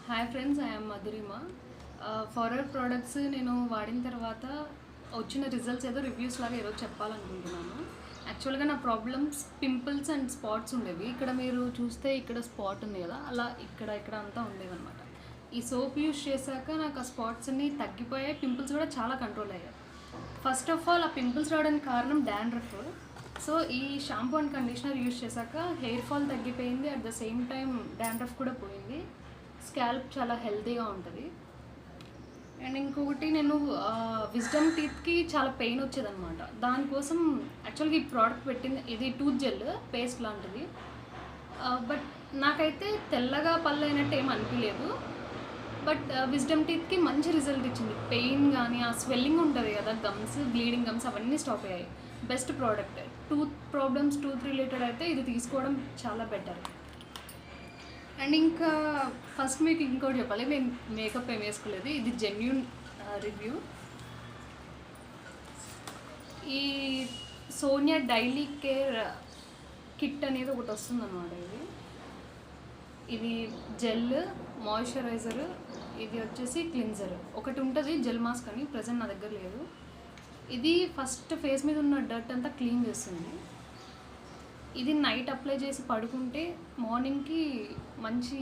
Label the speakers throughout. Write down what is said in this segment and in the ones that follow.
Speaker 1: Hi friends, I'm Madhurima. Forever products నేను వాడిన తర్వాత వచ్చిన రిజల్ట్స్ ఏదో రివ్యూస్ లాగా ఏదో చెప్పాలనుకుంటున్నాను. యాక్చువల్గా నా ప్రాబ్లమ్స్ పింపుల్స్ అండ్ స్పాట్స్ ఉండేవి. ఇక్కడ మీరు చూస్తే ఇక్కడ స్పాట్ ఉంది కదా, అలా ఇక్కడ అంతా ఉండేవి అనమాట. ఈ సోప్ యూస్ చేశాక నాకు ఆ స్పాట్స్ అన్నీ తగ్గిపోయాయి, పింపుల్స్ కూడా చాలా కంట్రోల్ అయ్యాయి. ఫస్ట్ ఆఫ్ ఆల్ ఆ పింపుల్స్ రావడానికి కారణం డాండ్రఫ్. సో ఈ షాంపూ అండ్ కండిషనర్ యూస్ చేశాక హెయిర్ ఫాల్ తగ్గిపోయింది, at the same time dandruff కూడా పోయింది. స్కాల్ప్ చాలా హెల్తీగా ఉంటుంది. అండ్ ఇంకొకటి, నేను విజ్డమ్ టీత్కి చాలా పెయిన్ వచ్చేదన్నమాట. దానికోసం యాక్చువల్గా ఈ ప్రోడక్ట్ పెట్టింది, ఇది టూత్ జెల్ పేస్ట్ లాంటిది. బట్ నాకైతే తెల్లగా పళ్ళు అయినట్టు ఏం అనిపించలేదు. బట్ విజ్డమ్ టీత్కి మంచి రిజల్ట్ ఇచ్చింది. పెయిన్ కానీ ఆ స్వెల్లింగ్ ఉంటుంది కదా, గమ్స్, బ్లీడింగ్ గమ్స్ అవన్నీ స్టాప్ అయ్యాయి. Best product. Tooth problems, tooth related అయితే ఇది తీసుకోవడం చాలా బెటర్. అండ్ ఇంకా ఫస్ట్ మీకు ఇంకోటి చెప్పాలి, నేను మేకప్ ఏం వేసుకోలేదు, ఇది జెన్యూన్ రివ్యూ. ఈ సోనియా డైలీ కేర్ కిట్ అనేది ఒకటి వస్తుందన్నమాట. ఇది జెల్, మాయిశ్చరైజర్, ఇది వచ్చేసి క్లిన్జర్ ఒకటి ఉంటుంది, జెల్ మాస్క్ అని. ప్రజెంట్ నా దగ్గర లేదు. ఇది ఫస్ట్ ఫేస్ మీద ఉన్న డర్ట్ అంతా క్లీన్ చేస్తుంది. ఇది నైట్ అప్లై చేసి పడుకుంటే మార్నింగ్కి మంచి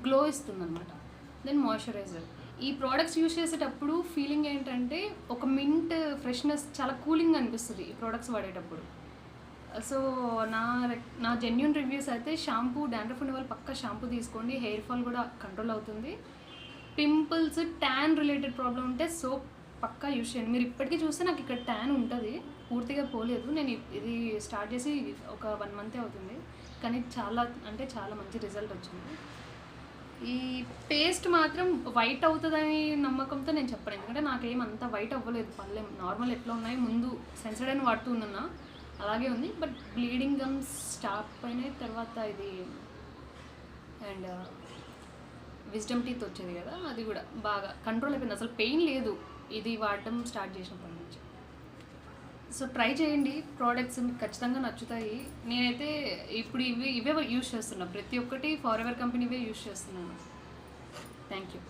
Speaker 1: గ్లో ఇస్తుంది అనమాట. Then moisturizer. ఈ ప్రోడక్ట్స్ యూజ్ చేసేటప్పుడు ఫీలింగ్ ఏంటంటే ఒక మింట్ ఫ్రెష్నెస్, చాలా కూలింగ్ అనిపిస్తుంది ఈ ప్రోడక్ట్స్ వాడేటప్పుడు. సో నా జెన్యూన్ రివ్యూస్ అయితే షాంపూ, డాండ్రఫ్ ఉండే వాళ్ళు పక్కా షాంపూ తీసుకోండి, హెయిర్ ఫాల్ కూడా కంట్రోల్ అవుతుంది. పింపుల్స్, ట్యాన్ రిలేటెడ్ ప్రాబ్లం ఉంటే సోప్ పక్కా యూజ్ చేయండి. మీరు ఇప్పటికీ చూస్తే నాకు ఇక్కడ ట్యాన్ ఉంటుంది, పూర్తిగా పోలేదు. నేను ఇది స్టార్ట్ చేసి ఒక 1 month అవుతుంది, కానీ చాలా మంచి రిజల్ట్ వచ్చింది. ఈ పేస్ట్ మాత్రం వైట్ అవుతుందని నమ్మకంతో నేను చెప్పను, ఎందుకంటే నాకేమంత వైట్ అవ్వలేదు. పళ్ళేం నార్మల్ ఎట్లా ఉన్నాయి, ముందు సెన్సడైన్ వాడుతూ ఉన్నా అలాగే ఉంది. బట్ బ్లీడింగ్ గమ్స్ స్టాప్ అయినాయి. తర్వాత ఇది అండ్ విజ్డమ్ టీత్ వచ్చేది కదా, అది కూడా బాగా కంట్రోల్ అయిపోయింది. అసలు పెయిన్ లేదు ఇది వాడటం స్టార్ట్ చేసినప్పటి నుంచి. సో ట్రై చేయండి, ప్రోడక్ట్స్ మీకు ఖచ్చితంగా నచ్చుతాయి. నేనైతే ఇప్పుడు ఇవే యూజ్ చేస్తున్నాను, ప్రతి ఒక్కటి ఫారెవర్ కంపెనీవే యూజ్ చేస్తున్నాను. Thank you.